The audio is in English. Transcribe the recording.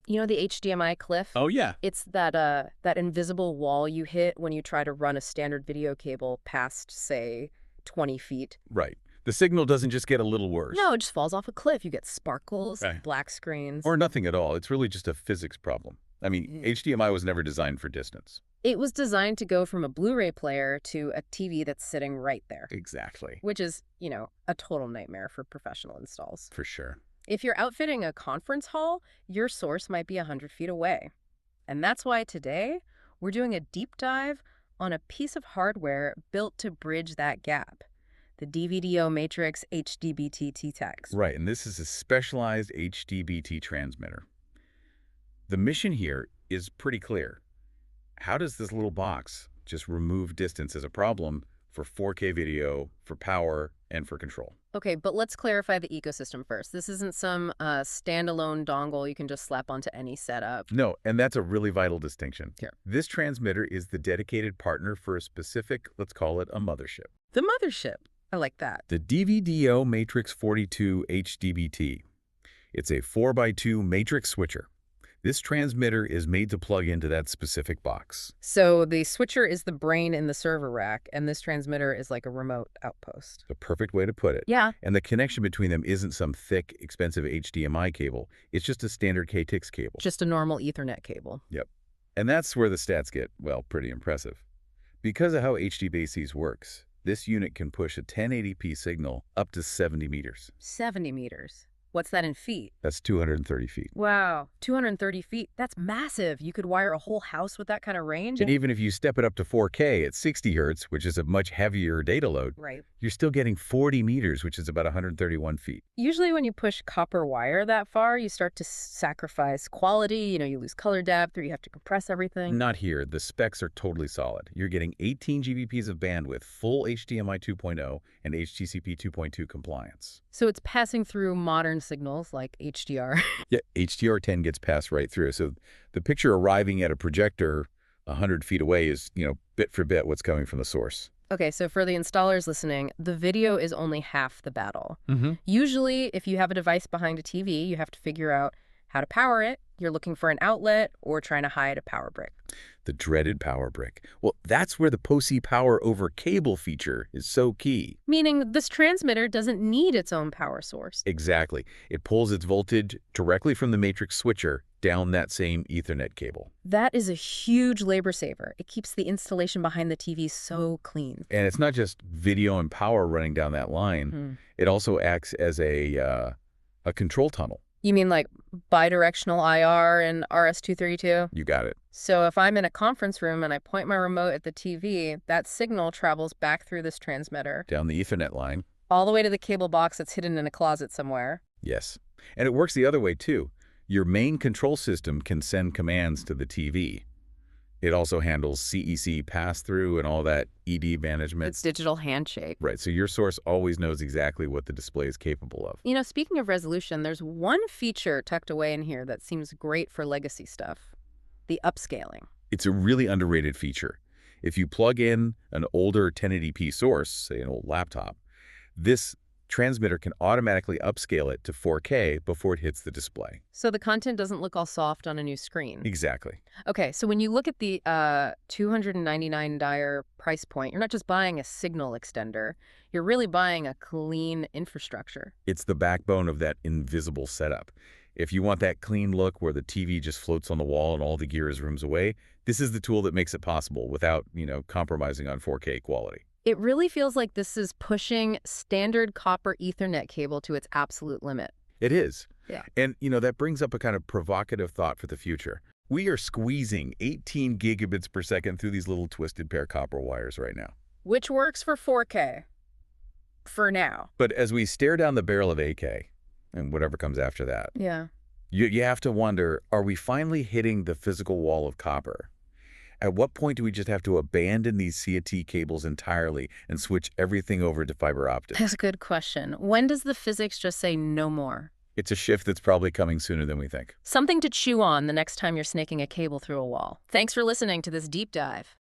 You know the HDMI cliff? Oh, yeah. It's that invisible wall you hit when you try to run a standard video cable past, say, 20 feet. Right. The signal doesn't just get a little worse. No, it just falls off a cliff. You get sparkles, Right. black screens. Or nothing at all. It's really just a physics problem. I mean, HDMI was never designed for distance. It was designed to go from a Blu-ray player to a TV that's sitting right there. Exactly. Which is, a total nightmare for professional installs. For sure. If you're outfitting a conference hall, your source might be 100 feet away. And that's why today, we're doing a deep dive on a piece of hardware built to bridge that gap. The DVDO Matrix HDBT-Tx. Right, and this is a specialized HDBT transmitter. The mission here is pretty clear. How does this little box just remove distance as a problem for 4K video, for power, and for control? Okay, but let's clarify the ecosystem first. This isn't some standalone dongle you can just slap onto any setup. No, and that's a really vital distinction. Here. This transmitter is the dedicated partner for a specific, let's call it a mothership. The mothership. I like that. The DVDO Matrix-42-HDBT. It's a 4x2 matrix switcher. This transmitter is made to plug into that specific box. So the switcher is the brain in the server rack, and this transmitter is like a remote outpost. The perfect way to put it. Yeah. And the connection between them isn't some thick, expensive HDMI cable. It's just a standard CATx cable. Just a normal Ethernet cable. Yep. And that's where the stats get, well, pretty impressive. Because of how HDBaseT works, this unit can push a 1080p signal up to 70 meters. 70 meters. What's that in feet? That's 230 feet. Wow, 230 feet. That's massive. You could wire a whole house with that kind of range. And even if you step it up to 4K at 60 hertz, which is a much heavier data load, right, you're still getting 40 meters, which is about 131 feet. Usually when you push copper wire that far, you start to sacrifice quality. You lose color depth, or you have to compress everything. Not here. The specs are totally solid. You're getting 18 GBps of bandwidth, full HDMI 2.0 and HTCP 2.2 compliance. So it's passing through modern signals like HDR. Yeah, HDR10 gets passed right through. So the picture arriving at a projector 100 feet away is, bit for bit what's coming from the source. Okay, so for the installers listening, the video is only half the battle. Mm-hmm. Usually, if you have a device behind a TV, you have to figure out how to power it. You're looking for an outlet or trying to hide a power brick. The dreaded power brick. Well, that's where the POSI power over cable feature is so key. Meaning this transmitter doesn't need its own power source. Exactly. It pulls its voltage directly from the matrix switcher down that same Ethernet cable. That is a huge labor saver. It keeps the installation behind the TV so clean. And it's not just video and power running down that line. It also acts as a control tunnel. You mean like bidirectional IR and RS-232? You got it. So if I'm in a conference room and I point my remote at the TV, that signal travels back through this transmitter. Down the Ethernet line. All the way to the cable box that's hidden in a closet somewhere. Yes. And it works the other way, too. Your main control system can send commands to the TV. It also handles CEC pass-through and all that ED management. It's digital handshake. Right, so your source always knows exactly what the display is capable of. Speaking of resolution, there's one feature tucked away in here that seems great for legacy stuff. The upscaling. It's a really underrated feature. If you plug in an older 1080p source, say an old laptop, this transmitter can automatically upscale it to 4K before it hits the display. So the content doesn't look all soft on a new screen. Exactly. Okay, so when you look at the $299 price point, you're not just buying a signal extender. You're really buying a clean infrastructure. It's the backbone of that invisible setup. If you want that clean look where the TV just floats on the wall and all the gear is rooms away, this is the tool that makes it possible without, compromising on 4K quality. It really feels like this is pushing standard copper Ethernet cable to its absolute limit. It is. Yeah. And, that brings up a kind of provocative thought for the future. We are squeezing 18 gigabits per second through these little twisted pair copper wires right now. Which works for 4K. For now. But as we stare down the barrel of 8K, and whatever comes after that, yeah, you have to wonder, are we finally hitting the physical wall of copper? At what point do we just have to abandon these CAT cables entirely and switch everything over to fiber optics? That's a good question. When does the physics just say no more? It's a shift that's probably coming sooner than we think. Something to chew on the next time you're snaking a cable through a wall. Thanks for listening to this deep dive.